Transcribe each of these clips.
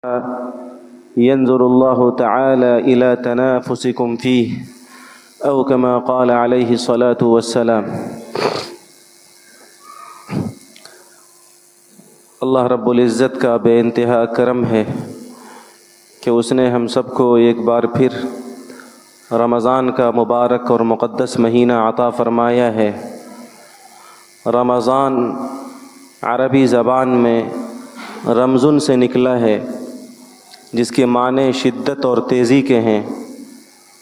ينظر الله تعالى إلى تنافسكم فيه أو كما قال عليه الصلاة والسلام۔ اللہ رب العزت کا بے انتہا کرم ہے کہ اس نے ہم سب کو ایک بار پھر رمضان کا مبارک اور مقدس مہینہ عطا فرمایا ہے۔ رمضان عربی زبان میں رمضن سے نکلا ہے، جس کے معنی شدت اور تیزی کے ہیں۔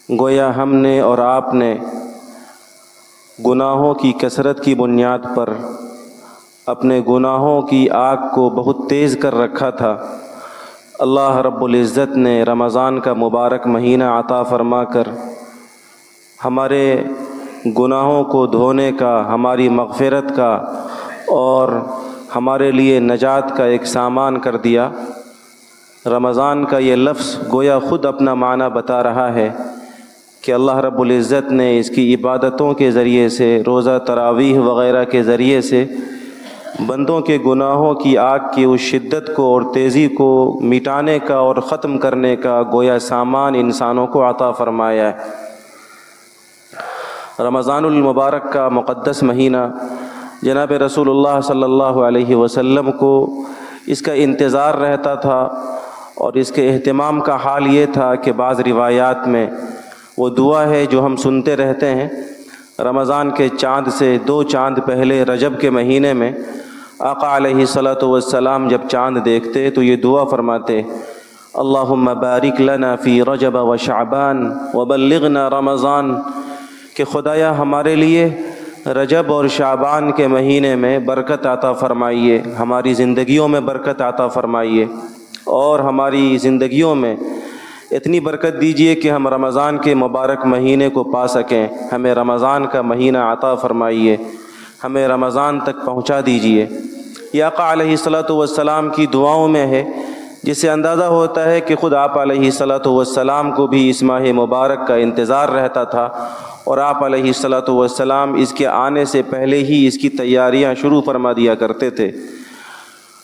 گویا ہم نے اور آپ نے گناہوں کی کثرت کی بنیاد پر اپنے گناہوں کی آگ کو بہت تیز کر رکھا تھا۔ اللہ رب العزت نے رمضان کا مبارک مہینہ عطا فرما کر ہمارے گناہوں کو دھونے کا، ہماری مغفرت کا اور ہمارے لیے نجات کا ایک سامان کر دیا۔ رمضان کا یہ لفظ گویا خود اپنا معنی بتا رہا ہے کہ اللہ رب العزت نے اس کی عبادتوں کے ذریعے سے، روزہ تراویح وغیرہ کے ذریعے سے بندوں کے گناہوں کی آگ کی اس شدت کو اور تیزی کو مٹانے کا اور ختم کرنے کا گویا سامان انسانوں کو عطا فرمایا ہے۔ رمضان المبارک کا مقدس مہینہ جناب رسول اللہ صلی اللہ علیہ وسلم کو اس کا انتظار رہتا تھا، اور اس کے اہتمام کا حال یہ تھا کہ بعض روایات میں وہ دعا ہے جو ہم سنتے رہتے ہیں۔ رمضان کے چاند سے 2 چاند پہلے رجب کے مہینے میں آقا علیہ الصلاۃ والسلام جب چاند دیکھتے تو یہ دعا فرماتے: اللہم بارک لنا فی رجب و شعبان وبلغنا رمضان، کہ خدایا ہمارے لیے رجب اور شعبان کے مہینے میں برکت عطا فرمائیے، ہماری زندگیوں میں برکت عطا فرمائیے، اور ہماری زندگیوں میں اتنی برکت دیجیے کہ ہم رمضان کے مبارک مہینے کو پا سکیں۔ ہمیں رمضان کا مہینہ عطا فرمائیے، ہمیں رمضان تک پہنچا دیجیے۔ یہ آقا علیہ الصلاۃ والسلام کی دعاؤں میں ہے، جس سے اندازہ ہوتا ہے کہ خود آپ علیہ الصلاۃ والسلام کو بھی اس ماہ مبارک کا انتظار رہتا تھا، اور آپ علیہ الصلاۃ والسلام اس کے آنے سے پہلے ہی اس کی تیاریاں شروع فرما دیا کرتے تھے۔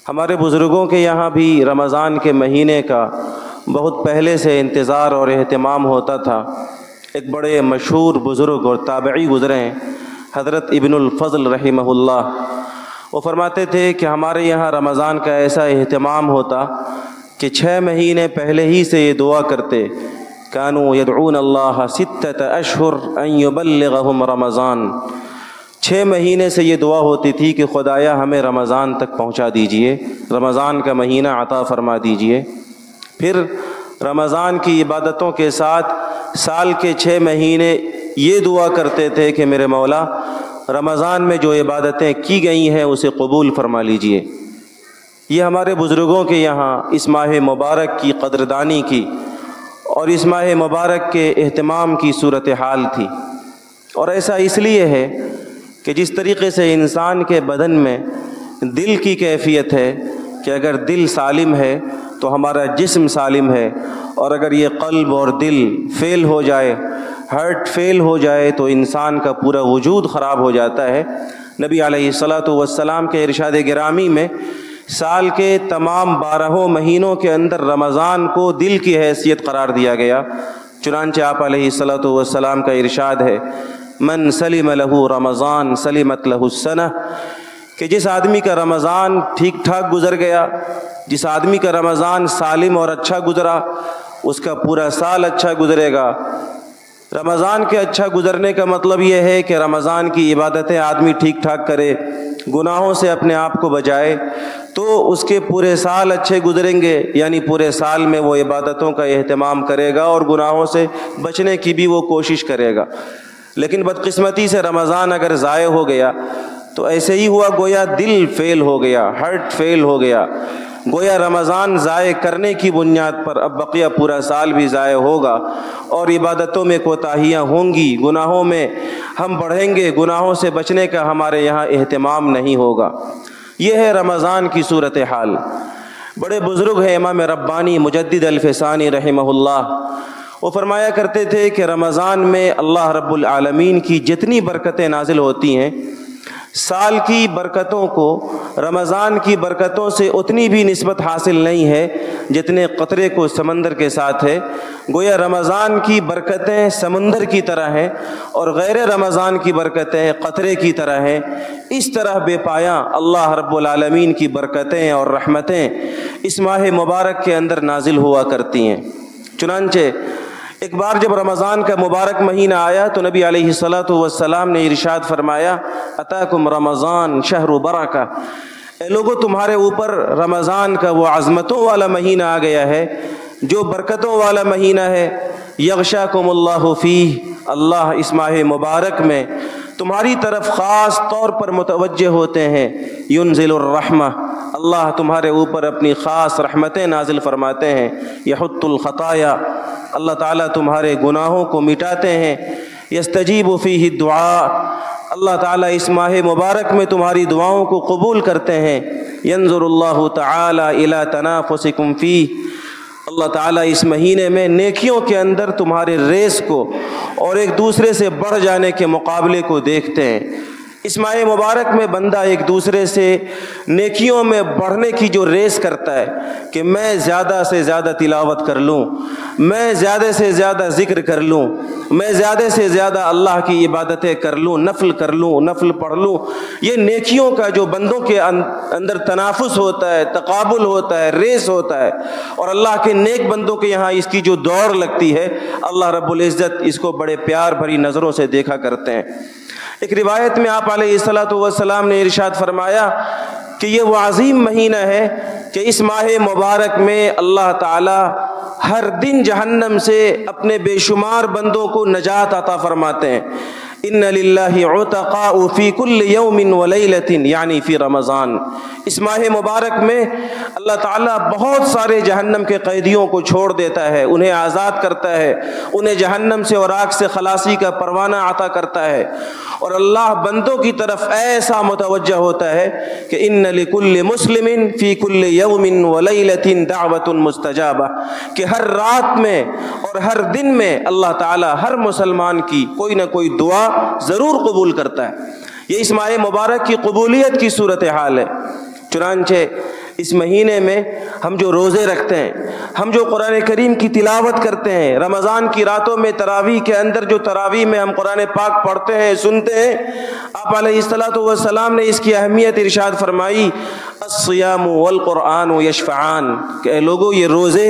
ہمارے بزرگوں کے یہاں بھی رمضان کے مہینے کا بہت پہلے سے انتظار اور اہتمام ہوتا تھا۔ ایک بڑے مشہور بزرگ اور تابعی گزرے ہیں، حضرت ابن الفضل رحمہ اللہ۔ وہ فرماتے تھے کہ ہمارے یہاں رمضان کا ایسا اہتمام ہوتا کہ 6 مہینے پہلے ہی سے یہ دعا کرتے: کانوا یدعون اللہ 6 اشہر ان یبلغہم رمضان۔ 6 مہینے سے یہ دعا ہوتی تھی کہ خدایا ہمیں رمضان تک پہنچا دیجئے، رمضان کا مہینہ عطا فرما دیجئے۔ پھر رمضان کی عبادتوں کے ساتھ سال کے 6 مہینے یہ دعا کرتے تھے کہ میرے مولا، رمضان میں جو عبادتیں کی گئی ہیں اسے قبول فرما لیجئے۔ یہ ہمارے بزرگوں کے یہاں اس ماہ مبارک کی قدردانی کی اور اس ماہ مبارک کے اہتمام کی صورتحال تھی۔ اور ایسا اس لیے ہے کہ جس طریقے سے انسان کے بدن میں دل کی کیفیت ہے کہ اگر دل سالم ہے تو ہمارا جسم سالم ہے، اور اگر یہ قلب اور دل فیل ہو جائے، ہارٹ فیل ہو جائے، تو انسان کا پورا وجود خراب ہو جاتا ہے۔ نبی علیہ الصلاۃ والسلام کے ارشاد گرامی میں سال کے تمام 12 مہینوں کے اندر رمضان کو دل کی حیثیت قرار دیا گیا۔ چنانچہ آپ علیہ الصلاۃ والسلام کا ارشاد ہے: من سلم لہ رمضان سلمت لہ السنہ، کہ جس آدمی کا رمضان ٹھیک ٹھاک گزر گیا، جس آدمی کا رمضان سالم اور اچھا گزرا، اس کا پورا سال اچھا گزرے گا۔ رمضان کے اچھا گزرنے کا مطلب یہ ہے کہ رمضان کی عبادتیں آدمی ٹھیک ٹھاک کرے، گناہوں سے اپنے آپ کو بچائے، تو اس کے پورے سال اچھے گزریں گے، یعنی پورے سال میں وہ عبادتوں کا اہتمام کرے گا اور گناہوں سے بچنے کی بھی وہ کوشش کرے گا۔ لیکن بدقسمتی سے رمضان اگر ضائع ہو گیا تو ایسے ہی ہوا، گویا دل فیل ہو گیا، ہارٹ فیل ہو گیا، گویا رمضان ضائع کرنے کی بنیاد پر اب بقیہ پورا سال بھی ضائع ہوگا، اور عبادتوں میں کوتاہیاں ہوں گی، گناہوں میں ہم بڑھیں گے، گناہوں سے بچنے کا ہمارے یہاں اہتمام نہیں ہوگا۔ یہ ہے رمضان کی صورتحال۔ بڑے بزرگ ہیں امام ربانی مجدد الفسانی رحمہ اللہ، وہ فرمایا کرتے تھے کہ رمضان میں اللہ رب العالمین کی جتنی برکتیں نازل ہوتی ہیں، سال کی برکتوں کو رمضان کی برکتوں سے اتنی بھی نسبت حاصل نہیں ہے جتنے قطرے کو سمندر کے ساتھ ہے۔ گویا رمضان کی برکتیں سمندر کی طرح ہیں اور غیر رمضان کی برکتیں قطرے کی طرح ہیں۔ اس طرح بے پایاں اللہ رب العالمین کی برکتیں اور رحمتیں اس ماہ مبارک کے اندر نازل ہوا کرتی ہیں۔ چنانچہ ایک بار جب رمضان کا مبارک مہینہ آیا تو نبی علیہ الصلاۃ والسلام نے ارشاد فرمایا، اتاکم رمضان شہر برکہ، اے لوگو تمہارے اوپر رمضان کا وہ عظمتوں والا مہینہ آ گیا ہے جو برکتوں والا مہینہ ہے۔ یغشاکم اللہ فیہ، اللہ اس ماہ مبارک میں تمہاری طرف خاص طور پر متوجہ ہوتے ہیں۔ ینزل الرحمہ، اللہ تمہارے اوپر اپنی خاص رحمتیں نازل فرماتے ہیں۔ یحط الخطایا، اللہ تعالیٰ تمہارے گناہوں کو مٹاتے ہیں۔ یستجیب فیہ الدعاء، اللہ تعالیٰ اس ماہ مبارک میں تمہاری دعاؤں کو قبول کرتے ہیں۔ ینظر اللہ تعالیٰ الی تنافسکم فیہ، اللہ تعالیٰ اس مہینے میں نیکیوں کے اندر تمہارے ریس کو اور ایک دوسرے سے بڑھ جانے کے مقابلے کو دیکھتے ہیں۔ اس ماہ مبارک میں بندہ ایک دوسرے سے نیکیوں میں بڑھنے کی جو ریس کرتا ہے کہ میں زیادہ سے زیادہ تلاوت کر لوں، میں زیادہ سے زیادہ ذکر کر لوں، میں زیادہ سے زیادہ اللہ کی عبادتیں کر لوں، نفل کر لوں، نفل پڑھ لوں، یہ نیکیوں کا جو بندوں کے اندر تنافس ہوتا ہے، تقابل ہوتا ہے، ریس ہوتا ہے، اور اللہ کے نیک بندوں کے یہاں اس کی جو دوڑ لگتی ہے، اللہ رب العزت اس کو بڑے پیار بھری نظروں سے دیکھا کرتے ہیں۔ ایک روایت میں آپ علیہ الصلاۃ والسلام نے ارشاد فرمایا کہ یہ وہ عظیم مہینہ ہے کہ اس ماہ مبارک میں اللہ تعالی ہر دن جہنم سے اپنے بے شمار بندوں کو نجات عطا فرماتے ہیں۔ ان للہ عتقاء فی کل یوم ولیلۃ، یعنی فی رمضان، اس ماہ مبارک میں اللہ تعالیٰ بہت سارے جہنم کے قیدیوں کو چھوڑ دیتا ہے، انہیں آزاد کرتا ہے، انہیں جہنم سے اور آگ سے خلاصی کا پروانہ عطا کرتا ہے، اور اللہ بندوں کی طرف ایسا متوجہ ہوتا ہے کہ ان لکل مسلم فی کل یوم ولیلۃ دعوۃ مستجابہ، کہ ہر رات میں اور ہر دن میں اللہ تعالیٰ ہر مسلمان کی کوئی نہ کوئی دعا ضرور قبول کرتا ہے۔ یہ اس ماہ مبارک کی قبولیت کی صورتحال ہے۔ چنانچہ اس مہینے میں ہم جو روزے رکھتے ہیں، ہم جو قرآن کریم کی تلاوت کرتے ہیں، رمضان کی راتوں میں تراویح کے اندر جو تراویح میں ہم قرآن پاک پڑھتے ہیں، سنتے ہیں، آپ علیہ الصلاۃ والسلام نے اس کی اہمیت ارشاد فرمائی، الصیام والقرآن یشفعان، کہ اے لوگو یہ روزے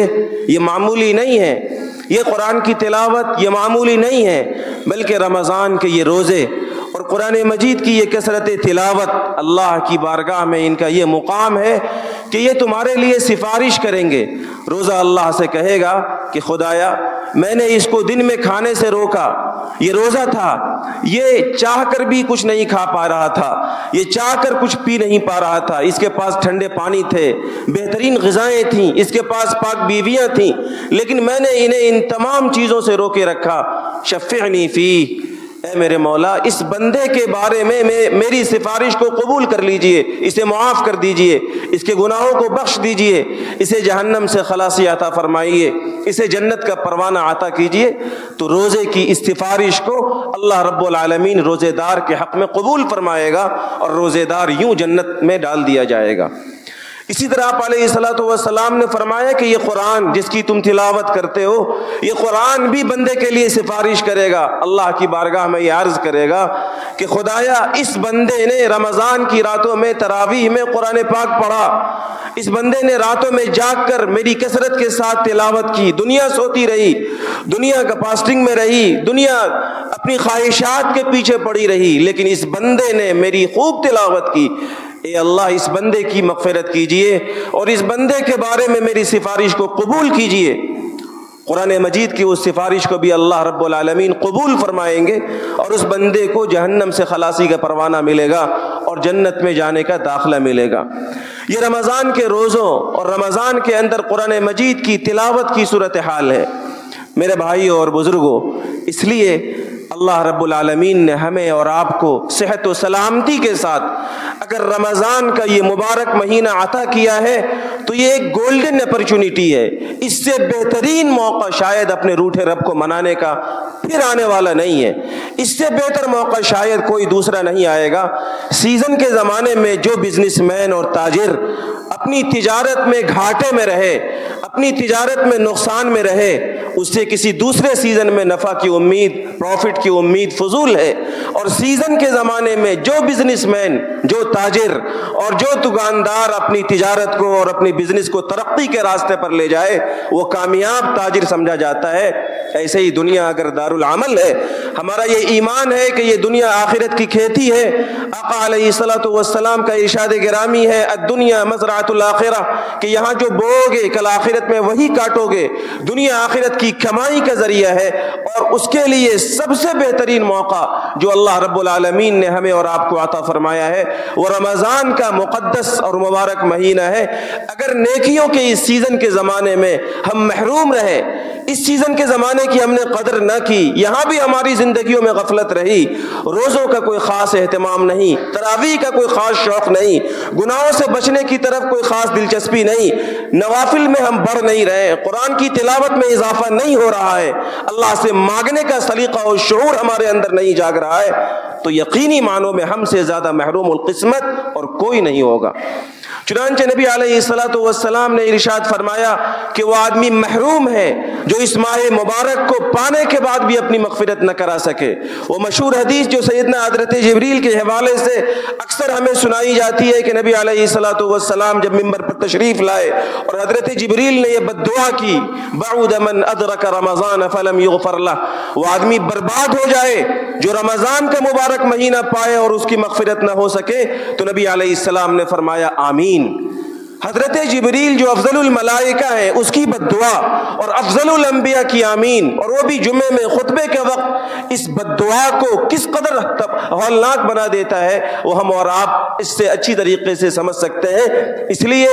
یہ معمولی نہیں ہیں، یہ قرآن کی تلاوت یہ معمولی نہیں ہے، بلکہ رمضان کے یہ روزے اور قرآن مجید کی یہ کثرت تلاوت، اللہ کی بارگاہ میں ان کا یہ مقام ہے کہ یہ تمہارے لیے سفارش کریں گے۔ روزہ اللہ سے کہے گا کہ خدایا میں نے اس کو دن میں کھانے سے روکا، یہ روزہ تھا، یہ چاہ کر بھی کچھ نہیں کھا پا رہا تھا، یہ چاہ کر کچھ پی نہیں پا رہا تھا، اس کے پاس ٹھنڈے پانی تھے، بہترین غذائیں تھیں، اس کے پاس پاک بیویاں تھیں، لیکن میں نے انہیں ان تمام چیزوں سے روکے رکھا۔ شفعنی فیہ، اے میرے مولا اس بندے کے بارے میں میری سفارش کو قبول کر لیجئے، اسے معاف کر دیجئے، اس کے گناہوں کو بخش دیجئے، اسے جہنم سے خلاصی عطا فرمائیے، اسے جنت کا پروانہ عطا کیجئے۔ تو روزے کی اس سفارش کو اللہ رب العالمین روزے دار کے حق میں قبول فرمائے گا اور روزے دار یوں جنت میں ڈال دیا جائے گا۔ اسی طرح آپ علیہ الصلاۃ والسلام نے فرمایا کہ یہ قرآن جس کی تم تلاوت کرتے ہو، یہ قرآن بھی بندے کے لیے سفارش کرے گا، اللہ کی بارگاہ میں یہ عرض کرے گا کہ خدایا اس بندے نے رمضان کی راتوں میں تراویح میں قرآن پاک پڑھا، اس بندے نے راتوں میں جاگ کر میری کثرت کے ساتھ تلاوت کی، دنیا سوتی رہی، دنیا کا فاسٹنگ میں رہی، دنیا اپنی خواہشات کے پیچھے پڑی رہی، لیکن اس بندے نے میری خوب تلاوت کی، اے اللہ اس بندے کی مغفرت کیجئے اور اس بندے کے بارے میں میری سفارش کو قبول کیجئے۔ قرآن مجید کی اس سفارش کو بھی اللہ رب العالمین قبول فرمائیں گے اور اس بندے کو جہنم سے خلاصی کا پروانہ ملے گا اور جنت میں جانے کا داخلہ ملے گا۔ یہ رمضان کے روزوں اور رمضان کے اندر قرآن مجید کی تلاوت کی صورتحال ہے۔ میرے بھائیوں اور بزرگوں، اس لیے اللہ رب العالمین نے ہمیں اور آپ کو صحت و سلامتی کے ساتھ اگر رمضان کا یہ مبارک مہینہ عطا کیا ہے تو یہ ایک گولڈن اپرچونٹی ہے. اس سے بہترین موقع شاید اپنے روٹھے رب کو منانے کا پھر آنے والا نہیں ہے. اس سے بہتر موقع شاید کوئی دوسرا نہیں آئے گا. سیزن کے زمانے میں جو بزنس مین اور تاجر اپنی تجارت میں گھاٹے میں رہے, اپنی تجارت میں نقصان میں رہے, اس سے کسی دوسرے سیزن میں نفع کی امید, پروفٹ کی امید فضول ہے. اور سیزن کے زمانے میں جو بزنس مین, جو تاجر اور جو دکاندار اپنی تجارت کو اور اپنی بزنس کو ترقی کے راستے پر لے جائے وہ کامیاب تاجر سمجھا جاتا ہے. ایسے ہی دنیا اگر دارالعمل ہے, ہمارا یہ ایمان ہے کہ یہ دنیا آخرت کی کھیتی ہے. آقا علیہ الصلوۃ والسلام کا ارشاد گرامی ہے الدنیا مزرعۃ الآخرہ, کہ یہاں جو بو گے کل آخرت میں وہی کاٹو گے. دنیا آخرت کی کمائی کا ذریعہ ہے اور اس کے لیے سب سے بہترین موقع جو اللہ رب العالمین نے ہمیں اور آپ کو عطا فرمایا ہے وہ رمضان کا مقدس اور مبارک مہینہ ہے. اگر نیکیوں کے اس سیزن کے زمانے میں ہم محروم رہے, اس سیزن کے زمانے کی ہم نے قدر نہ کی, یہاں بھی ہماری زندگیوں میں غفلت رہی, روزوں کا کوئی خاص اہتمام نہیں, تراویح کا کوئی خاص شوق نہیں, گناہوں سے بچنے کی طرف کوئی خاص دلچسپی نہیں, نوافل میں ہم بڑھ نہیں رہے, قرآن کی تلاوت میں اضافہ نہیں ہو رہا ہے, اللہ سے مانگنے کا سلیقہ اور شعور ہمارے اندر نہیں جاگ رہا ہے, تو یقینی معنوں میں ہم سے زیادہ محروم القسمت اور کوئی نہیں ہوگا. چنانچہ نبی علیہ الصلوۃ والسلام نے ارشاد فرمایا کہ وہ آدمی محروم ہے جو اس ماہ مبارک کو پانے کے بعد بھی اپنی مغفرت نہ کرا سکے. وہ مشہور حدیث جو سیدنا حضرت جبریل کے حوالے سے اکثر ہمیں سنائی جاتی ہے کہ نبی علیہ الصلوۃ والسلام جب ممبر پر تشریف لائے اور حضرت جبریل نے یہ بد دعا کی بعد من ادرک رمضان فلم یغفر له, وہ آدمی برباد ہو جائے جو رمضان کا مبارک مہینہ پائے اور اس کی مغفرت نہ ہو سکے. تو نبی علیہ السلام نے فرمایا آمین. حضرت جبریل جو افضل الملائکہ ہیں اس کی بد دعا اور افضل الانبیاء کی آمین, اور وہ بھی جمعے میں خطبے کے وقت اس بد دعا کو کس قدر ہولناک بنا دیتا ہے وہ ہم اور آپ اس سے اچھی طریقے سے سمجھ سکتے ہیں. اس لیے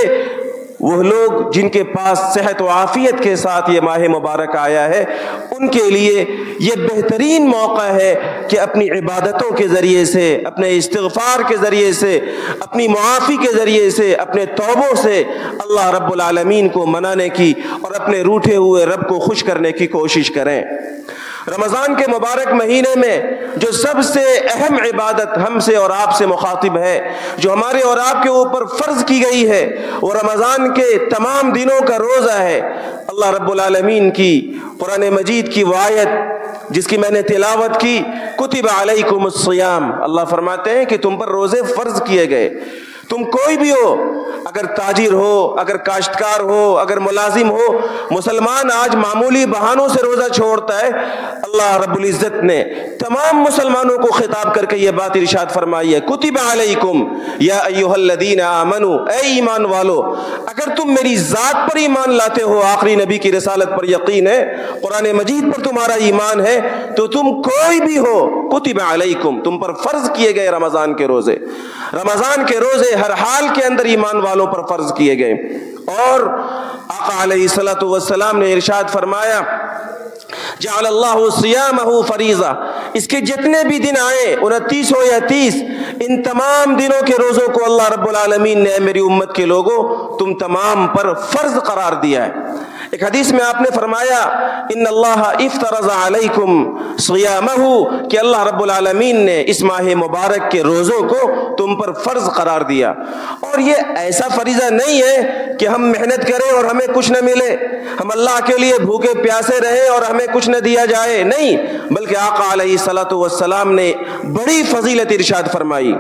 وہ لوگ جن کے پاس صحت و عافیت کے ساتھ یہ ماہ مبارک آیا ہے ان کے لیے یہ بہترین موقع ہے کہ اپنی عبادتوں کے ذریعے سے, اپنے استغفار کے ذریعے سے, اپنی معافی کے ذریعے سے, اپنے توبوں سے اللہ رب العالمین کو منانے کی اور اپنے روٹھے ہوئے رب کو خوش کرنے کی کوشش کریں. رمضان کے مبارک مہینے میں جو سب سے اہم عبادت ہم سے اور آپ سے مخاطب ہے, جو ہمارے اور آپ کے اوپر فرض کی گئی ہے, وہ رمضان کے تمام دنوں کا روزہ ہے. اللہ رب العالمین کی قرآن مجید کی وہ آیت جس کی میں نے تلاوت کی, کتب علیکم الصیام, اللہ فرماتے ہیں کہ تم پر روزے فرض کیے گئے. تم کوئی بھی ہو, اگر تاجر ہو, اگر کاشتکار ہو, اگر ملازم ہو, مسلمان آج معمولی بہانوں سے روزہ چھوڑتا ہے. اللہ رب العزت نے تمام مسلمانوں کو خطاب کر کے یہ بات ارشاد فرمائی ہے کتب علیکم یا ایھا الذین آمنوا, اے ایمان والو اگر تم میری ذات پر ایمان لاتے ہو, آخری نبی کی رسالت پر یقین ہے, قرآن مجید پر تمہارا ایمان ہے, تو تم کوئی بھی ہو کتب علیکم, تم پر فرض کیے گئے رمضان کے روزے. رمضان کے روزے ہر حال کے اندر ایمان والوں پر فرض کیے گئے. اور آقا علیہ الصلوۃ والسلام نے ارشاد فرمایا جعل اللہ صیامہ فریضہ, اس کے جتنے بھی دن آئے 29 ہو یا 30, ان تمام دنوں کے روزوں کو اللہ رب العالمین نے میری امت کے لوگوں تم تمام پر فرض قرار دیا ہے. ایک حدیث میں آپ نے فرمایا ان اللہ افترض علیکم صیامہ, کہ اللہ رب العالمین نے اس ماہ مبارک کے روزوں کو تم پر فرض قرار دیا. اور یہ ایسا فریضہ نہیں ہے کہ ہم محنت کریں اور ہمیں کچھ نہ ملے, ہم اللہ کے لیے بھوکے پیاسے رہیں اور ہمیں کچھ نہ دیا جائے, نہیں, بلکہ آقا علیہ الصلوۃ والسلام نے بڑی فضیلت ارشاد فرمائی.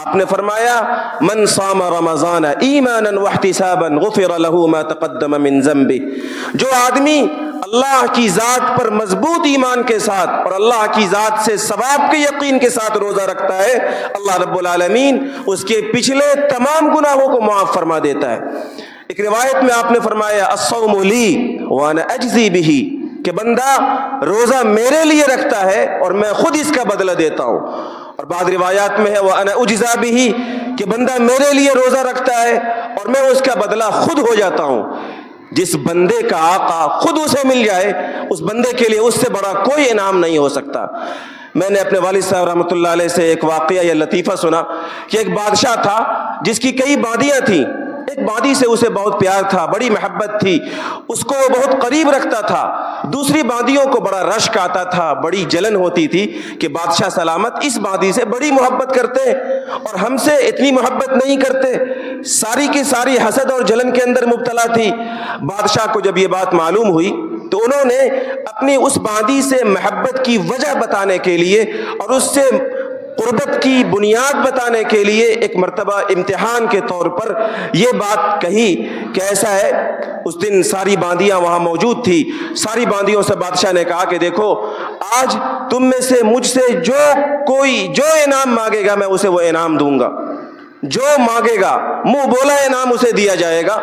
آپ نے فرمایا من صام رمضان ایمانا واحتسابا غفر له ما تقدم من ذنبه, جو آدمی اللہ کی ذات پر مضبوط ایمان کے ساتھ اور اللہ کی ذات سے ثواب کے یقین کے ساتھ روزہ رکھتا ہے, اللہ رب العالمین اس کے پچھلے تمام گناہوں کو معاف فرما دیتا ہے. ایک روایت میں آپ نے فرمایا الصوم لی وانا اجزی بہ, کہ بندہ روزہ میرے لیے رکھتا ہے اور میں خود اس کا بدلہ دیتا ہوں. اور بعض روایات میں ہے وَأَنَا أُجْزَىٰ بِهِ, کہ بندہ میرے لیے روزہ رکھتا ہے اور میں اس کا بدلہ خود ہو جاتا ہوں. جس بندے کا آقا خود اسے مل جائے، اس بندے کے لیے اس سے بڑا کوئی انعام نہیں ہو سکتا۔ میں نے اپنے والد صاحب رحمۃ اللہ علیہ سے ایک واقعہ یا لطیفہ سنا کہ ایک بادشاہ تھا جس کی کئی وادیاں تھیں، ایک وادی سے اسے بہت پیار تھا، بڑی محبت تھی، اس کو وہ بہت قریب رکھتا تھا، دوسری وادیوں کو بڑا رشک آتا تھا، بڑی جلن ہوتی تھی کہ بادشاہ سلامت اس وادی سے بڑی محبت کرتے ہیں اور ہم سے اتنی محبت نہیں کرتے، ساری کی ساری حسد اور جلن کے اندر مبتلا تھی۔ بادشاہ کو جب یہ بات معلوم ہوئی تو انہوں نے اپنی اس وادی سے محبت کی وجہ بتانے کے لیے اور اس سے قربت کی بنیاد بتانے کے لیے ایک مرتبہ امتحان کے طور پر یہ بات کہی کہ ایسا ہے، اس دن ساری باندیاں وہاں موجود تھی، ساری باندیوں سے بادشاہ نے کہا کہ دیکھو آج تم میں سے مجھ سے جو انعام مانگے گا میں اسے وہ انعام دوں گا، جو مانگے گا منہ بولا انعام اسے دیا جائے گا۔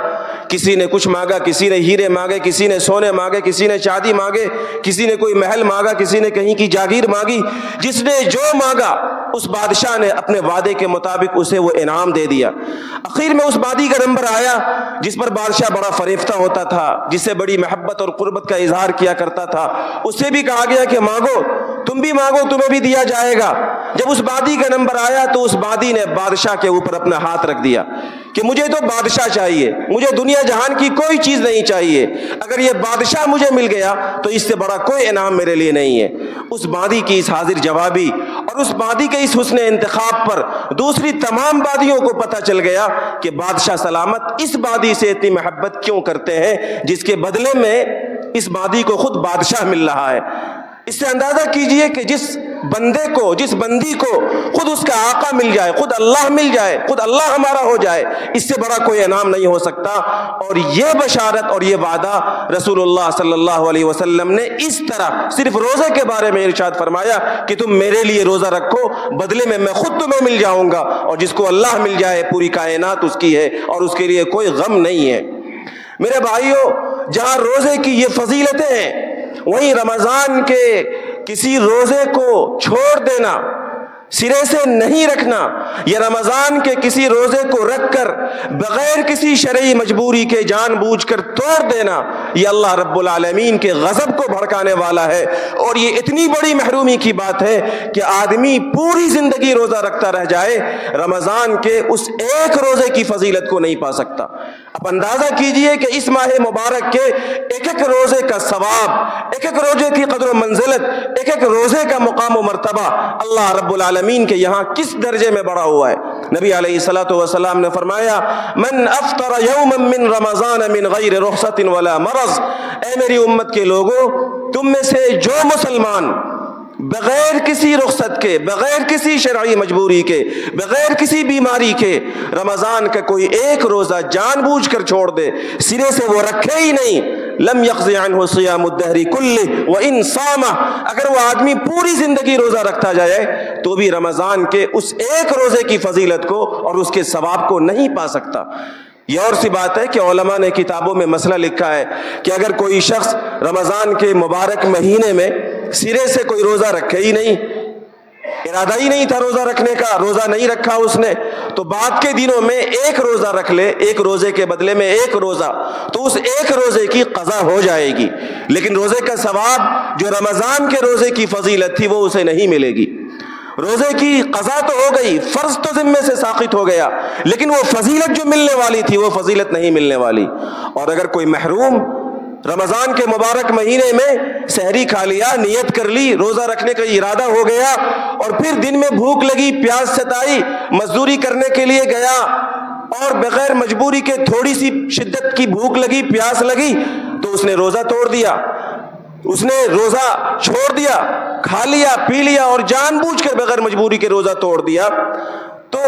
کسی نے کچھ مانگا، کسی نے ہیرے مانگے، کسی نے سونے مانگے، کسی نے چاندی مانگے، کسی نے کوئی محل مانگا، کسی نے کہیں کی جاگیر مانگی، جس نے جو مانگا اس بادشاہ نے اپنے وعدے کے مطابق اسے وہ انعام دے دیا۔ اخیر میں اس وادی کا نمبر آیا جس پر بادشاہ بڑا فریفتہ ہوتا تھا، جس سے بڑی محبت اور قربت کا اظہار کیا کرتا تھا، اس سے بھی کہا گیا کہ مانگو، تم بھی مانگو تمہیں بھی دیا جائے گا۔ جب اس وادی کا نمبر آیا تو اس وادی نے بادشاہ کے اوپر اپنا ہاتھ رکھ دیا کہ مجھے تو بادشاہ چاہیے، مجھے دنیا جہان کی کوئی چیز نہیں چاہیے، اگر یہ بادشاہ مجھے مل گیا تو اس سے بڑا کوئی انعام میرے لیے نہیں ہے۔ اس وادی کی اس حاضر جوابی اور اس وادی کے اس حسن انتخاب پر دوسری تمام وادیوں کو پتہ چل گیا کہ بادشاہ سلامت اس وادی سے اتنی محبت کیوں کرتے ہیں جس کے بدلے میں اس وادی کو خود بادشاہ مل رہا ہے۔ اس سے اندازہ کیجئے کہ جس بندی کو خود اس کا آقا مل جائے، خود اللہ مل جائے، خود اللہ ہمارا ہو جائے، اس سے بڑا کوئی انعام نہیں ہو سکتا۔ اور یہ بشارت اور یہ وعدہ رسول اللہ صلی اللہ علیہ وسلم نے اس طرح صرف روزے کے بارے میں ارشاد فرمایا کہ تم میرے لیے روزہ رکھو، بدلے میں میں خود تمہیں مل جاؤں گا، اور جس کو اللہ مل جائے پوری کائنات اس کی ہے اور اس کے لیے کوئی غم نہیں ہے۔ میرے بھائیوں، جہاں روزے کی یہ فضیلتیں ہیں وہیں رمضان کے کسی روزے کو چھوڑ دینا، سرے سے نہیں رکھنا، یا رمضان کے کسی روزے کو رکھ کر بغیر کسی شرعی مجبوری کے جان بوجھ کر توڑ دینا، یہ اللہ رب العالمین کے غضب کو بھڑکانے والا ہے، اور یہ اتنی بڑی محرومی کی بات ہے کہ آدمی پوری زندگی روزہ رکھتا رہ جائے، رمضان کے اس ایک روزے کی فضیلت کو نہیں پا سکتا۔ اب اندازہ کیجئے کہ اس ماہ مبارک کے ایک ایک روزے کا ثواب، ایک ایک روزے کی قدر و منزلت، ایک ایک روزے کا مقام و مرتبہ اللہ رب العالمین کے یہاں کس درجے میں بڑا ہوا ہے۔ نبی علیہ الصلوۃ والسلام نے فرمایا من افطر یوما من رمضان من غیر رخصت ولا مرض، اے میری امت کے لوگوں، تم میں سے جو مسلمان بغیر کسی رخصت کے، بغیر کسی شرعی مجبوری کے، بغیر کسی بیماری کے رمضان کا کوئی ایک روزہ جان بوجھ کر چھوڑ دے، سرے سے وہ رکھے ہی نہیں، لم یقض عنہ صیام الدہر کلہ وان صام، اگر وہ آدمی پوری زندگی روزہ رکھتا جائے تو بھی رمضان کے اس ایک روزے کی فضیلت کو اور اس کے ثواب کو نہیں پا سکتا۔ یہ اور سی بات ہے کہ علماء نے کتابوں میں مسئلہ لکھا ہے کہ اگر کوئی شخص رمضان کے مبارک مہینے میں سرے سے کوئی روزہ رکھے ہی نہیں، ارادہ ہی نہیں تھا روزہ رکھنے کا، روزہ نہیں رکھا اس نے، تو بعد کے دنوں میں ایک روزہ رکھ لے، ایک روزے کے بدلے میں ایک روزہ، تو اس ایک روزے کی قضا ہو جائے گی، لیکن روزے کا ثواب جو رمضان کے روزے کی فضیلت تھی وہ اسے نہیں ملے گی۔ روزے کی قضا تو ہو گئی، فرض تو ذمے سے ساقط ہو گیا، لیکن وہ فضیلت جو ملنے والی تھی وہ فضیلت نہیں ملنے والی۔ اور اگر کوئی محروم رمضان کے مبارک مہینے میں سحری کھا لیا، نیت کر لی، روزہ رکھنے کا ارادہ ہو گیا، اور پھر دن میں بھوک لگی، پیاس ستائی، مزدوری کرنے کے لیے گیا اور بغیر مجبوری کے تھوڑی سی شدت کی بھوک لگی، پیاس لگی، تو اس نے روزہ توڑ دیا، اس نے روزہ چھوڑ دیا، کھا لیا، پی لیا اور جان بوجھ کر بغیر مجبوری کے روزہ توڑ دیا، تو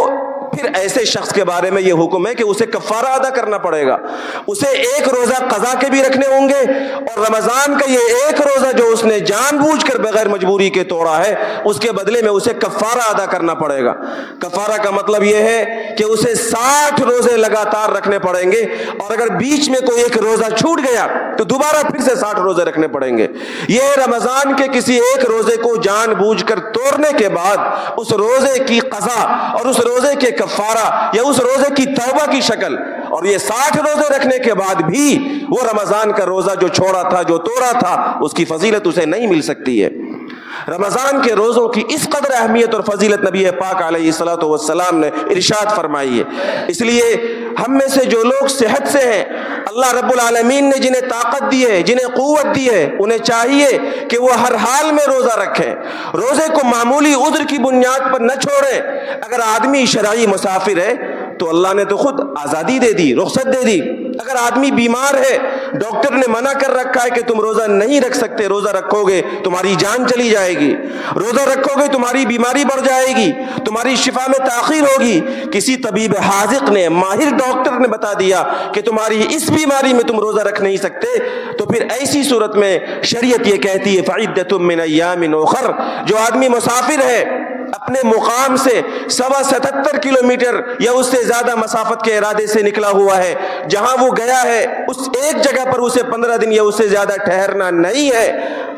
پھر ایسے شخص کے بارے میں یہ حکم ہے کہ اسے کفارہ ادا کرنا پڑے گا، اسے ایک روزہ قضا کے بھی رکھنے ہوں گے، اور رمضان کا یہ ایک روزہ جو اس نے جان بوجھ کر بغیر مجبوری کے توڑا ہے اس کے بدلے میں اسے کفارہ ادا کرنا پڑے گا۔ کفارہ کا مطلب یہ ہے کہ اسے 60 روزے لگاتار رکھنے پڑیں گے، اور اگر بیچ میں کوئی ایک روزہ چھوٹ گیا تو دوبارہ پھر سے 60 روزے رکھنے پڑیں گے۔ یہ رمضان کے کسی ایک روزے کو جان بوجھ کر توڑنے کے بعد اس روزے کی قضا اور اس روزے کے کفارہ یا اس روزے کی توبہ کی شکل. اور یہ 60 روزے رکھنے کے بعد بھی وہ رمضان کا روزہ جو چھوڑا تھا، جو توڑا تھا، اس کی فضیلت اسے نہیں مل سکتی ہے. رمضان کے روزوں کی اس قدر اہمیت اور فضیلت نبی پاک علیہ الصلوۃ والسلام نے ارشاد فرمائی ہے. اس لیے ہم میں سے جو لوگ صحت سے ہیں، اللہ رب العالمین نے جنہیں طاقت دی ہے، جنہیں قوت دی ہے، انہیں چاہیے کہ وہ ہر حال میں روزہ رکھیں. روزے کو معمولی عذر کی بنیاد پر نہ چھوڑیں. اگر آدمی شرعی مسافر ہے تو اللہ نے تو خود آزادی دے دی، رخصت دے دی. اگر آدمی بیمار ہے، ڈاکٹر نے منع کر رکھا ہے کہ تم روزہ نہیں رکھ سکتے، روزہ رکھو گے تمہاری جان چلی جائے گی، روزہ رکھو گے تمہاری بیماری بڑھ جائے گی، تمہاری شفا میں تاخیر ہوگی. کسی طبیب حاذق نے، ماہر ڈاکٹر نے بتا دیا کہ تمہاری اس بیماری میں تم روزہ رکھ نہیں سکتے، تو پھر ایسی صورت میں شریعت یہ کہتی ہے فعدۃ من ایام اخر. جو آدمی مسافر ہے، اپنے مقام سے 77 کلومیٹر یا اس سے زیادہ مسافت کے ارادے سے نکلا ہوا ہے، جہاں وہ گیا ہے اس ایک جگہ پر اسے 15 دن یا اس سے زیادہ ٹھہرنا نہیں ہے،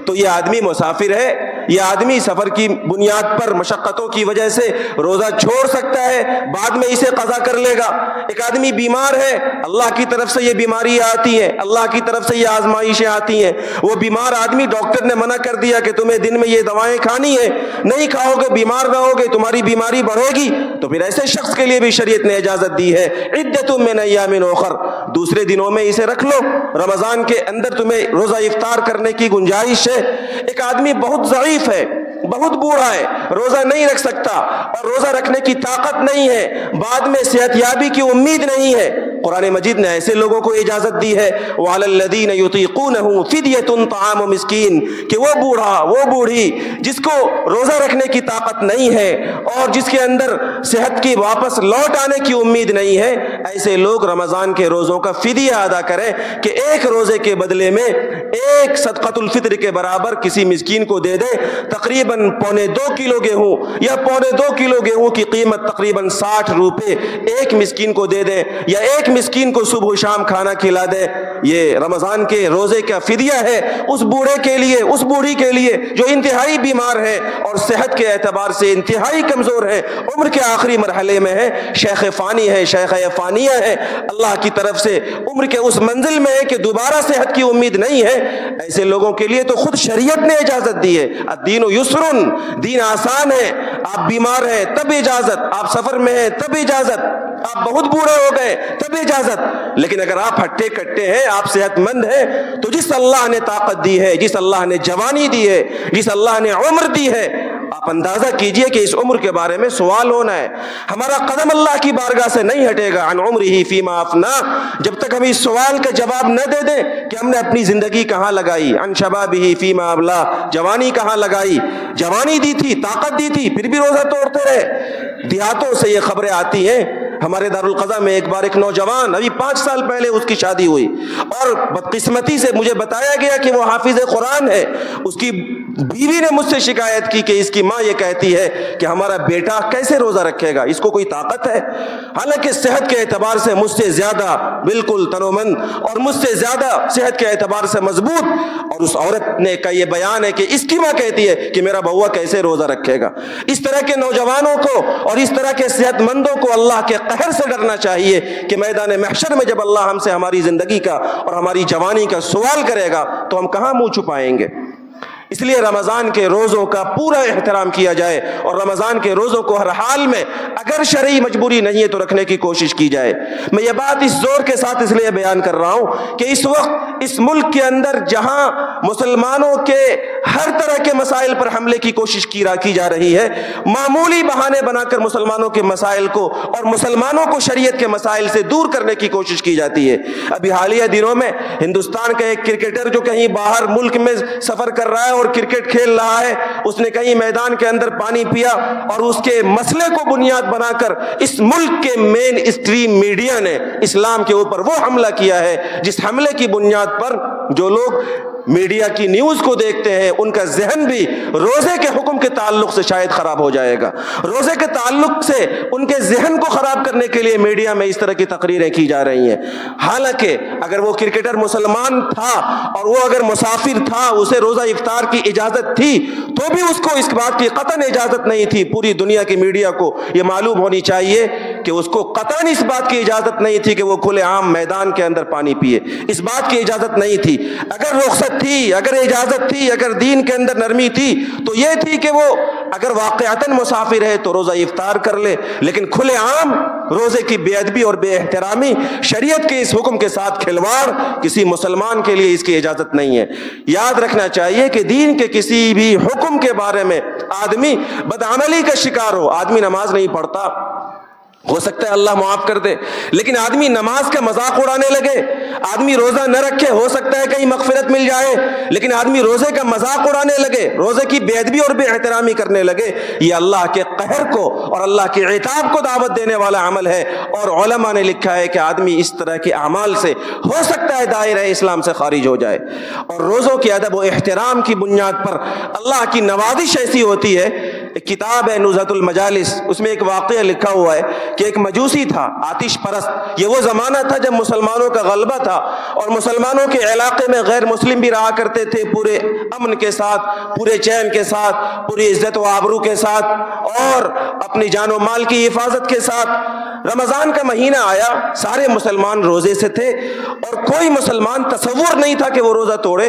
تو یہ آدمی مسافر ہے. یہ آدمی سفر کی بنیاد پر مشقتوں کی وجہ سے روزہ چھوڑ سکتا ہے، بعد میں اسے قضا کر لے گا. ایک آدمی بیمار ہے، اللہ کی طرف سے یہ بیماری آتی ہے، اللہ کی طرف سے یہ آزمائشیں آتی ہیں. وہ بیمار آدمی، ڈاکٹر نے منع کر دیا کہ تمہیں دن میں یہ دوائیں کھانی ہے، نہیں کھاؤ گے بیمار رہو گے، تمہاری بیماری بڑھے گی. تو پھر ایسے شخص کے لیے بھی شریعت نے اجازت دی ہے عدۃ من ایام اخر، دوسرے دنوں میں اسے رکھ لو. رمضان کے اندر تمہیں روزہ افطار کرنے کی گنجائش ہے. ایک آدمی بہت ضعیف ہے، بہت بوڑھا ہے، روزہ نہیں رکھ سکتا اور روزہ رکھنے کی طاقت نہیں ہے، بعد میں صحت یابی کی امید نہیں ہے. قرآن مجید نے ایسے لوگوں کو اجازت دی ہے وعلی الذین یطیقونہ فدیۃ طعام مسکین، کہ وہ بوڑھا، وہ بوڑھی جس کو روزہ رکھنے کی طاقت نہیں ہے اور جس کے اندر صحت کی واپس لوٹ آنے کی امید نہیں ہے، ایسے لوگ رمضان کے روزوں کا فدیہ ادا کریں کہ ایک روزے کے بدلے میں ایک صدقۃ الفطر کے برابر کسی مسکین کو دے دیں. تقریباً 1.25 کلو گیہوں یا 1.25 کلو گیہوں کی قیمت تقریباً 60 روپے ایک مسکین کو دے دیں، یا ایک مسکین کو صبح و شام کھانا کھلا دیں. یہ رمضان کے روزے کا فدیہ ہے اس بوڑھے کے لیے، اس بوڑھی کے لیے جو انتہائی بیمار ہے اور صحت کے اعتبار سے انتہائی کمزور ہے، عمر کے آخری مرحلے میں ہے، شیخ فانی ہے، شیخ فانیہ ہے، اللہ کی طرف سے عمر کے اس منزل میں ہے کہ دوبارہ صحت کی امید نہیں ہے. ایسے لوگوں کے لیے تو خود شریعت نے اجازت دی ہے. الدین یسر، دین آسان ہے. آپ بیمار ہیں تب اجازت، آپ سفر میں ہیں تب اجازت، آپ بہت بوڑھے ہو گئے تب اجازت. لیکن اگر آپ ہٹے کٹے ہیں، آپ صحت مند ہیں، تو جس اللہ نے طاقت دی ہے، جس اللہ نے جوانی دی ہے، جس اللہ نے عمر دی ہے، آپ اندازہ کیجئے کہ اس عمر کے بارے میں سوال ہونا ہے. ہمارا قدم اللہ کی بارگاہ سے نہیں ہٹے گا عن عمرہ فیما افنا، جب تک ہم اس سوال کا جواب نہ دے دیں کہ ہم نے اپنی زندگی کہاں لگائی. عن شبابہ فیما ابلا، جوانی کہاں لگائی. جوانی دی تھی، طاقت دی تھی، پھر بھی روزہ توڑتے رہے. دیہاتوں سے یہ خبریں آتی ہیں. ہمارے دارالقضا میں ایک بار ایک نوجوان، ابھی 5 سال پہلے اس کی شادی ہوئی، اور بدقسمتی سے مجھے بتایا گیا کہ وہ حافظ قرآن ہے. اس کی بیوی نے مجھ سے شکایت کی کہ اس کی ماں یہ کہتی ہے کہ ہمارا بیٹا کیسے روزہ رکھے گا، اس کو کوئی طاقت ہے. حالانکہ صحت کے اعتبار سے مجھ سے زیادہ بالکل تنومند اور مجھ سے زیادہ صحت کے اعتبار سے مضبوط، اور اس عورت نے کا یہ بیان ہے کہ اس کی ماں کہتی ہے کہ میرا بہوا کیسے روزہ رکھے گا. اس طرح کے نوجوانوں کو اور اس طرح کے صحت مندوں کو اللہ کے قہر سے ڈرنا چاہیے کہ میدان محشر میں جب اللہ ہم سے ہماری زندگی کا اور ہماری جوانی کا سوال کرے گا تو ہم کہاں منہ چھپائیں گے. اس لیے رمضان کے روزوں کا پورا احترام کیا جائے اور رمضان کے روزوں کو ہر حال میں اگر شرعی مجبوری نہیں ہے تو رکھنے کی کوشش کی جائے. میں یہ بات اس زور کے ساتھ اس لیے بیان کر رہا ہوں کہ اس وقت اس ملک کے اندر جہاں مسلمانوں کے ہر طرح کے مسائل پر حملے کی کوشش کی جا رہی ہے، معمولی بہانے بنا کر مسلمانوں کے مسائل کو اور مسلمانوں کو شریعت کے مسائل سے دور کرنے کی کوشش کی جاتی ہے. ابھی حالیہ دنوں میں ہندوستان کا ایک کرکٹر جو کہیں باہر ملک میں سفر کر رہا ہے اور کرکٹ کھیل رہا ہے، اس نے کہیں میدان کے اندر پانی پیا اور اس کے مسئلے کو بنیاد بنا کر اس ملک کے مین اسٹریم میڈیا نے اسلام کے اوپر وہ حملہ کیا ہے جس حملے کی بنیاد پر جو لوگ میڈیا کی نیوز کو دیکھتے ہیں ان کا ذہن بھی روزے کے حکم کے تعلق سے شاید خراب ہو جائے گا. روزے کے تعلق سے ان کے ذہن کو خراب کرنے کے لیے میڈیا میں اس طرح کی تقریریں کی جا رہی ہیں. حالانکہ اگر وہ کرکٹر مسلمان تھا اور وہ اگر مسافر تھا، اسے روزہ افطار کی اجازت تھی، تو بھی اس کو اس بات کی قطعاً اجازت نہیں تھی. پوری دنیا کی میڈیا کو یہ معلوم ہونی چاہیے کہ اس کو قطعاً اس بات کی اجازت نہیں تھی کہ وہ کھلے عام میدان کے اندر پانی پیے، اس بات کی اجازت نہیں تھی۔ اگر رخصت تھی، اگر اجازت تھی، اگر دین کے اندر نرمی تھی تو یہ تھی کہ وہ اگر واقعتاً مسافر ہے تو روزہ افطار کر لے، لیکن کھلے عام روزے کی بے ادبی اور بے احترامی، شریعت کے اس حکم کے ساتھ کھلواڑ کسی مسلمان کے لیے اس کی اجازت نہیں ہے۔ یاد رکھنا چاہیے کہ دین کے کسی بھی حکم کے بارے میں آدمی بدعملی کا شکار ہو، آدمی نماز نہیں پڑھتا، ہو سکتا ہے اللہ معاف کر دے، لیکن آدمی نماز کا مذاق اڑانے لگے، آدمی روزہ نہ رکھے، ہو سکتا ہے کہیں مغفرت مل جائے، لیکن آدمی روزے کا مذاق اڑانے لگے، روزے کی بے ادبی اور بے احترامی کرنے لگے، یہ اللہ کے قہر کو اور اللہ کے عتاب کو دعوت دینے والا عمل ہے۔ اور علماء نے لکھا ہے کہ آدمی اس طرح کے اعمال سے ہو سکتا ہے دائرہ اسلام سے خارج ہو جائے۔ اور روزوں کے ادب و احترام کی بنیاد پر اللہ کی نوازش ایسی ہوتی ہے۔ ایک کتاب ہے نزہۃ المجالس، اس میں ایک واقعہ لکھا ہوا ہے کہ ایک مجوسی تھا، آتش پرست۔ یہ وہ زمانہ تھا جب مسلمانوں کا غلبہ تھا اور مسلمانوں کے علاقے میں غیر مسلم بھی رہا کرتے تھے، پورے امن کے ساتھ، پورے چین کے ساتھ، پوری عزت و آبرو کے ساتھ اور اپنی جان و مال کی حفاظت کے ساتھ۔ رمضان کا مہینہ آیا، سارے مسلمان روزے سے تھے اور کوئی مسلمان تصور نہیں تھا کہ وہ روزہ توڑے۔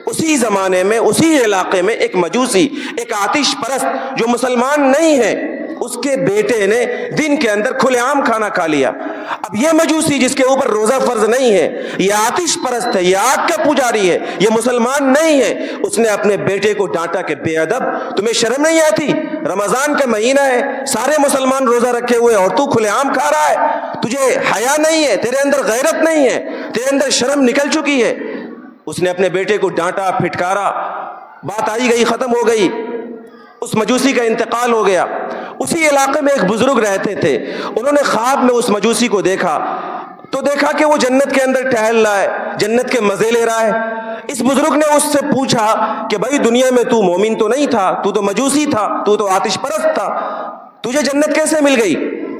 اسی زمانے میں اسی علاقے میں ایک مجوسی، ایک آتش پرست جو مسلمان نہیں ہے، اس کے بیٹے نے دن کے اندر کھلے عام کھانا کھا لیا۔ اب یہ مجوسی جس کے اوپر روزہ فرض نہیں ہے، یہ آتش پرست ہے، یہ آگ کا پجاری ہے، یہ مسلمان نہیں ہے، اس نے اپنے بیٹے کو ڈانٹا کہ بے ادب، تمہیں شرم نہیں آتی؟ رمضان کا مہینہ ہے، سارے مسلمان روزہ رکھے ہوئے اور تو کھلے عام کھا رہا ہے، تجھے حیا نہیں ہے، تیرے اندر غیرت نہیں ہے، تیرے اندر شرم نکل چکی ہے۔ اس نے اپنے بیٹے کو ڈانٹا، پھٹکارا، بات آئی گئی، ختم ہو گئی، اس مجوسی کا انتقال ہو گیا۔ اسی علاقے میں ایک بزرگ رہتے تھے، انہوں نے خواب میں اس مجوسی کو دیکھا تو دیکھا کہ وہ جنت کے اندر ٹہل رہا ہے، جنت کے مزے لے رہا ہے۔ اس بزرگ نے اس سے پوچھا کہ بھائی دنیا میں تو مومن تو نہیں تھا، تو تو مجوسی تھا، تو تو آتش پرست تھا، تجھے جنت کیسے مل گئی؟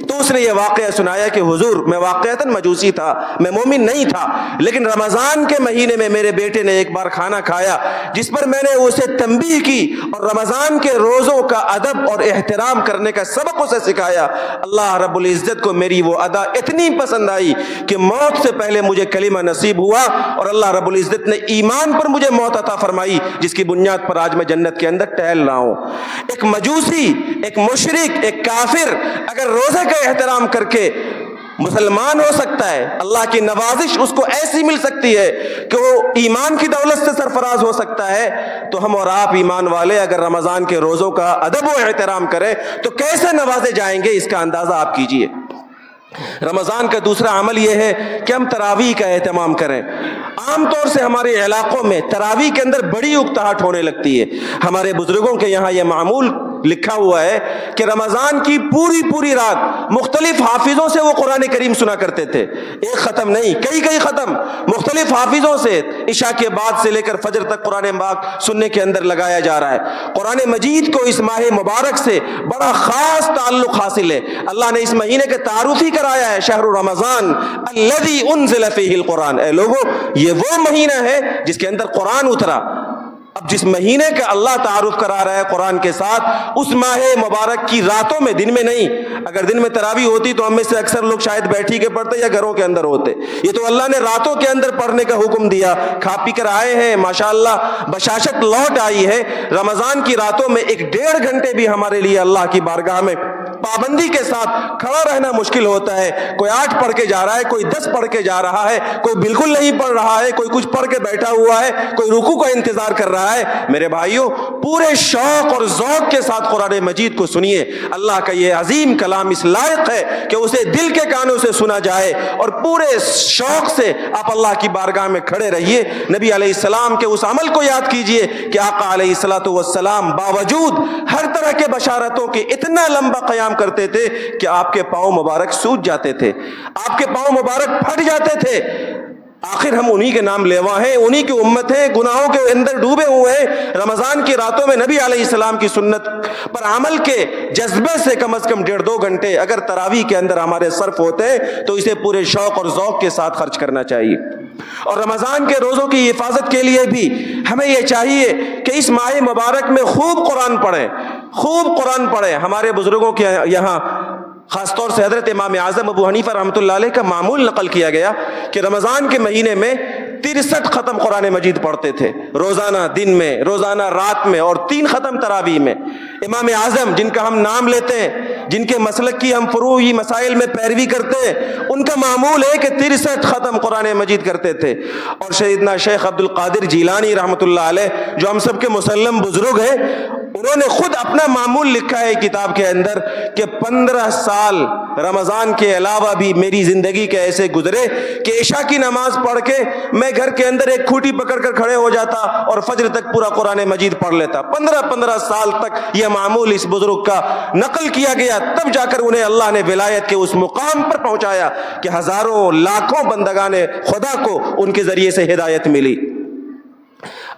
تو اس نے یہ واقعہ سنایا کہ حضور میں واقعتاً مجوسی تھا، میں مومن نہیں تھا، لیکن رمضان کے مہینے میں میرے بیٹے نے ایک بار کھانا کھایا جس پر میں نے اسے تنبیہ کی اور رمضان کے روزوں کا ادب اور احترام کرنے کا سبق اسے سکھایا۔ اللہ رب العزت کو میری وہ ادا اتنی پسند آئی کہ موت سے پہلے مجھے کلمہ نصیب ہوا اور اللہ رب العزت نے ایمان پر مجھے موت عطا فرمائی، جس کی بنیاد پر آج میں جنت کے اندر ٹہل رہا ہوں۔ ایک مجوسی، ایک مشرک، ایک کافر اگر روزے کا احترام کر کے مسلمان ہو سکتا ہے، اللہ کی نوازش اس کو ایسی مل سکتی ہے کہ وہ ایمان کی دولت سے سرفراز ہو سکتا ہے، تو ہم اور آپ ایمان والے اگر رمضان کے روزوں کا ادب و احترام کریں تو کیسے نوازے جائیں گے، اس کا اندازہ آپ کیجئے۔ رمضان کا دوسرا عمل یہ ہے کہ ہم تراویح کا اہتمام کریں۔ عام طور سے ہمارے علاقوں میں تراویح کے اندر بڑی اکتاہٹ ہونے لگتی ہے۔ ہمارے بزرگوں کے یہاں یہ معمول لکھا ہوا ہے کہ رمضان کی پوری رات مختلف حافظوں سے وہ قرآن کریم سنا کرتے تھے، ایک ختم نہیں، کئی ختم مختلف حافظوں سے عشاء کے بعد سے لے کر فجر تک قرآن پاک سننے کے اندر لگایا جا رہا ہے۔ قرآن مجید کو اس ماہ مبارک سے بڑا خاص تعلق حاصل ہے۔ اللہ نے اس مہینے کے تعارف ہی کرایا ہے، شہر رمضان الذی انزل فیہ القرآن، اے لوگو یہ وہ مہینہ ہے جس کے اندر قرآن اترا۔ اب جس مہینے کا اللہ تعارف کرا رہا ہے قرآن کے ساتھ، اس ماہ مبارک کی راتوں میں، دن میں نہیں۔ اگر دن میں تراویح ہوتی تو ہم میں سے اکثر لوگ شاید بیٹھی کے پڑھتے یا گھروں کے اندر ہوتے، یہ تو اللہ نے راتوں کے اندر پڑھنے کا حکم دیا۔ کھا پی کر آئے ہیں ماشاءاللہ، بشاشت لوٹ آئی ہے۔ رمضان کی راتوں میں 1.5 گھنٹے بھی ہمارے لیے اللہ کی بارگاہ میں پابندی کے ساتھ کھڑا رہنا مشکل ہوتا ہے۔ کوئی 8 پڑھ کے جا رہا ہے، کوئی 10 پڑھ کے جا رہا ہے، کوئی بالکل نہیں پڑھ رہا ہے، کوئی کچھ پڑھ کے بیٹھا ہوا ہے، کوئی رکوع کا انتظار کر رہا ہے۔ میرے بھائیوں، پورے شوق اور ذوق کے ساتھ قرآن مجید کو سنیے۔ اللہ کا یہ عظیم کلام اس لائق ہے کہ اسے دل کے کانوں سے سنا جائے اور پورے شوق سے آپ اللہ کی بارگاہ میں کھڑے رہیے۔ نبی علیہ السلام کے اس عمل کو یاد کیجئے کہ آقا علیہ السلام باوجود ہر طرح کے بشارتوں کے اتنا لمبا قیام کرتے تھے کہ آپ کے پاؤں مبارک سوج جاتے تھے، آپ کے پاؤں مبارک پھٹ جاتے تھے۔ آخر ہم انہی کے نام لیوا ہیں، انہی کی امت ہیں، گناہوں کے اندر ڈوبے ہوئے ہیں۔ رمضان کی راتوں میں نبی علیہ السلام کی سنت پر عمل کے جذبے سے کم از کم 1.5-2 گھنٹے اگر تراویح کے اندر ہمارے صرف ہوتے ہیں تو اسے پورے شوق اور ذوق کے ساتھ خرچ کرنا چاہیے۔ اور رمضان کے روزوں کی حفاظت کے لیے بھی ہمیں یہ چاہیے کہ اس ماہ مبارک میں خوب قرآن پڑھیں، خوب قرآن پڑھیں۔ ہمارے بزرگوں کے یہاں خاص طور سے حضرت امام اعظم ابو حنیفہ رحمۃ اللہ علیہ کا معمول نقل کیا گیا کہ رمضان کے مہینے میں 63 ختم قرآن مجید پڑھتے تھے، روزانہ دن میں، روزانہ رات میں، اور 3 ختم تراویح میں۔ امام اعظم جن کا ہم نام لیتے ہیں، جن کے مسلک کی ہم فروعی مسائل میں پیروی کرتے ہیں، ان کا معمول ہے کہ 63 ختم قرآن مجید کرتے تھے۔ اور سیدنا شیخ عبد القادر جیلانی رحمۃ اللہ علیہ جو ہم سب کے مسلم بزرگ ہیں، انہوں نے خود اپنا معمول لکھا ہے کتاب کے اندر کہ 15 سال رمضان کے علاوہ بھی میری زندگی کے ایسے گزرے کہ عشاء کی نماز پڑھ کے میں گھر کے اندر ایک کھوٹی پکڑ کر کھڑے ہو جاتا اور فجر تک پورا قرآن مجید پڑھ لیتا۔ 15 سال تک یہ معمول اس بزرگ کا نقل کیا گیا، تب جا کر انہیں اللہ نے ولایت کے اس مقام پر پہنچایا کہ ہزاروں لاکھوں بندگان خدا کو ان کے ذریعے سے ہدایت ملی۔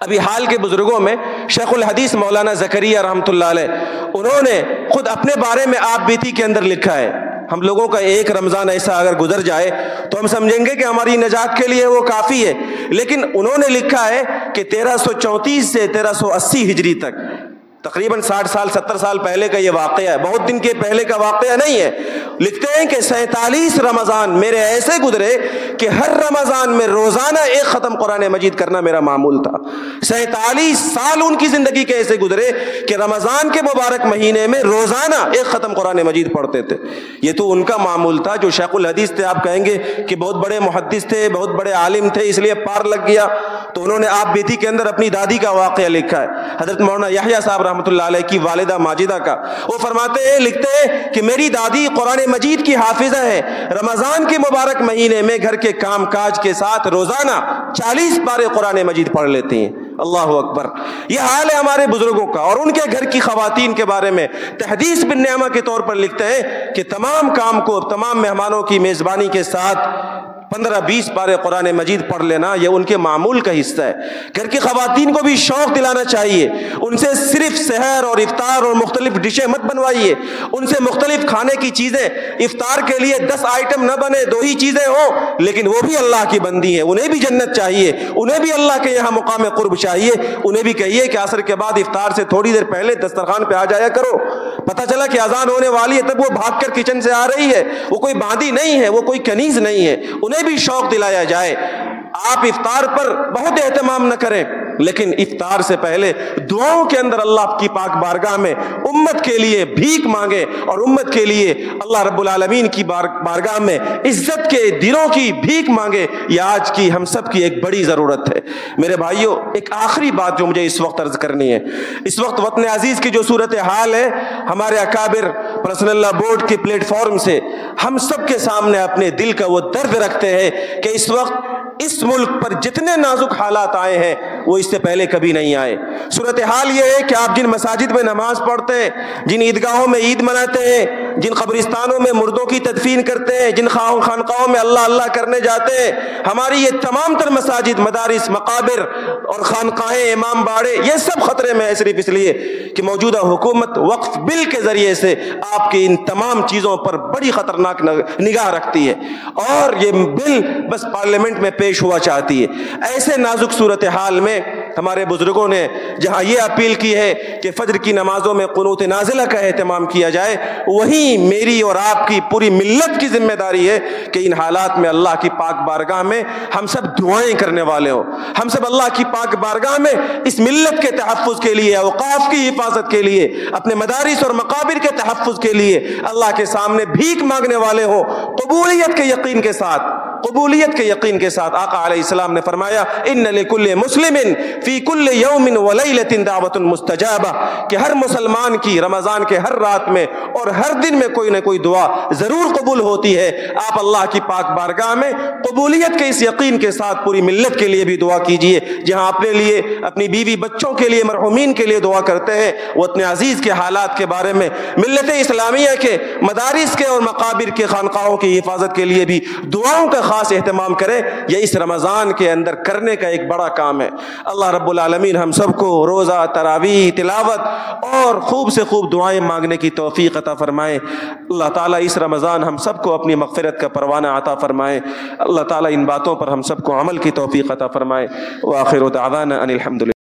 ابھی حال کے بزرگوں میں شیخ الحدیث مولانا زکریہ رحمۃ اللہ علیہ، انہوں نے خود اپنے بارے میں آپ بیتی کے اندر لکھا ہے، ہم لوگوں کا ایک رمضان ایسا اگر گزر جائے تو ہم سمجھیں گے کہ ہماری نجات کے لیے وہ کافی ہے، لیکن انہوں نے لکھا ہے کہ 1334 سے 1380 ہجری تک، تقریباً 60 سال 70 سال پہلے کا یہ واقعہ ہے، بہت دن کے پہلے کا واقعہ نہیں ہے۔ لکھتے ہیں کہ 47 رمضان میرے ایسے گزرے کہ ہر رمضان میں روزانہ ایک ختم قرآن مجید کرنا میرا معمول تھا۔ 47 سال ان کی زندگی کے ایسے گزرے کہ رمضان کے مبارک مہینے میں روزانہ ایک ختم قرآن مجید پڑھتے تھے۔ یہ تو ان کا معمول تھا جو شیخ الحدیث تھے، آپ کہیں گے کہ بہت بڑے محدث تھے، بہت بڑے عالم تھے، اس لیے پار لگ گیا، تو انہوں نے آپ بیتی کے اندر اپنی دادی کا واقعہ لکھا ہے، حضرت مولانا یحییٰ صاحب رحمۃ اللہ علیہ کی والدہ ماجدہ کا۔ وہ فرماتے ہیں، لکھتے ہیں کہ میری دادی قرآن مجید کی حافظہ ہے، رمضان کے مبارک مہینے میں گھر کے کام کاج کے ساتھ روزانہ 40 پارے قرآن مجید پڑھ لیتی ہیں۔ اللہ اکبر، یہ حال ہے ہمارے بزرگوں کا۔ اور ان کے گھر کی خواتین کے بارے میں تحدیث بن نعمہ کے طور پر لکھتے ہیں کہ تمام کام کو تمام مہمانوں کی میزبانی کے ساتھ 15-20 پارے قرآن مجید پڑھ لینا یہ ان کے معمول کا حصہ ہے۔ گھر کی خواتین کو بھی شوق دلانا چاہیے، ان سے صرف سحر اور افطار اور مختلف ڈشیں مت بنوائیے، ان سے مختلف کھانے کی چیزیں، افطار کے لیے 10 آئٹم نہ بنے، 2 ہی چیزیں ہوں، لیکن وہ بھی اللہ کی بندی ہیں، انہیں بھی جنت چاہیے، انہیں بھی اللہ کے یہاں مقام قرب چاہیے۔ انہیں بھی کہیے کہ عصر کے بعد افطار سے تھوڑی دیر پہلے دسترخوان پہ آ جایا کرو، پتہ چلا کہ اذان ہونے والی ہے تب وہ بھاگ کر کچن سے آ رہی ہے، وہ کوئی باندھی نہیں ہے، وہ کوئی کنیز نہیں ہے، انہیں بھی شوق دلایا جائے۔ آپ افطار پر بہت اہتمام نہ کریں، لیکن افطار سے پہلے دعاؤں کے اندر اللہ کی پاک بارگاہ میں امت کے لیے بھیک مانگے اور امت کے لیے اللہ رب العالمین کی بارگاہ میں عزت کے دنوں کی بھیک مانگے۔ یہ آج کی ہم سب کی ایک بڑی ضرورت ہے۔ میرے بھائیوں، ایک آخری بات جو مجھے اس وقت عرض کرنی ہے، اس وقت وطن عزیز کی جو صورتحال ہے، ہمارے اکابر پرسنل لا بورڈ کے پلیٹ فارم سے ہم سب کے سامنے اپنے دل کا وہ درد رکھتے ہیں کہ اس وقت اس ملک پر جتنے نازک حالات آئے ہیں وہ اس سے پہلے کبھی نہیں آئے۔ صورتحال یہ ہے کہ آپ جن مساجد میں نماز پڑھتے ہیں، جن عیدگاہوں میں عید مناتے ہیں، جن قبرستانوں میں مردوں کی تدفین کرتے ہیں، جن خانقاہوں میں اللہ اللہ کرنے جاتے ہیں، ہماری یہ تمام تر مساجد، مدارس، مقابر اور خانقاہیں، امام باڑے، یہ سب خطرے میں ہے، صرف اس لیے کہ موجودہ حکومت وقف بل کے ذریعے سے آپ کی ان تمام چیزوں پر بڑی خطرناک نگاہ رکھتی ہے، اور یہ بل بس پارلیمنٹ میں پیش ہوا چاہتی ہے۔ ایسے نازک صورتحال میں ہمارے بزرگوں نے جہاں یہ اپیل کی ہے کہ فجر کی نمازوں میں قنوت نازلہ کا اہتمام کیا جائے، وہیں میری اور آپ کی پوری ملت کی ذمہ داری ہے کہ ان حالات میں اللہ کی پاک بارگاہ میں ہم سب دعائیں کرنے والے ہوں، ہم سب اللہ کی پاک بارگاہ میں اس ملت کے تحفظ کے لیے، اوقاف کی حفاظت کے لیے، اپنے مدارس اور مقابر کے تحفظ کے لیے اللہ کے سامنے بھیک مانگنے والے ہوں، قبولیت کے یقین کے ساتھ، قبولیت کے یقین کے ساتھ۔ آقا علیہ السلام نے فرمایا، ان لکل مسلم فی کل یوم ولیلۃ دعوۃ مستجابہ، کہ ہر مسلمان کی رمضان کے ہر رات میں اور ہر دن میں کوئی نہ کوئی دعا ضرور قبول ہوتی ہے۔ آپ اللہ کی پاک بارگاہ میں قبولیت کے اس یقین کے ساتھ پوری ملت کے لیے بھی دعا کیجئے، جہاں اپنے لیے، اپنی بیوی بچوں کے لیے، مرحومین کے لیے دعا کرتے ہیں، وطن عزیز کے حالات کے بارے میں، ملت اسلامیہ کے مدارس کے اور مقابر کے خانقاہوں کی حفاظت کے لیے بھی دعاؤں کا خاص اہتمام کریں۔ یہ اس رمضان کے اندر کرنے کا ایک بڑا کام ہے۔ اللہ رب العالمین ہم سب کو روزہ، تراویح، تلاوت اور خوب سے خوب دعائیں مانگنے کی توفیق عطا فرمائے۔ اللہ تعالیٰ اس رمضان ہم سب کو اپنی مغفرت کا پروانہ عطا فرمائے۔ اللہ تعالیٰ ان باتوں پر ہم سب کو عمل کی توفیق عطا فرمائے۔ وآخر دعوانا ان الحمد للہ۔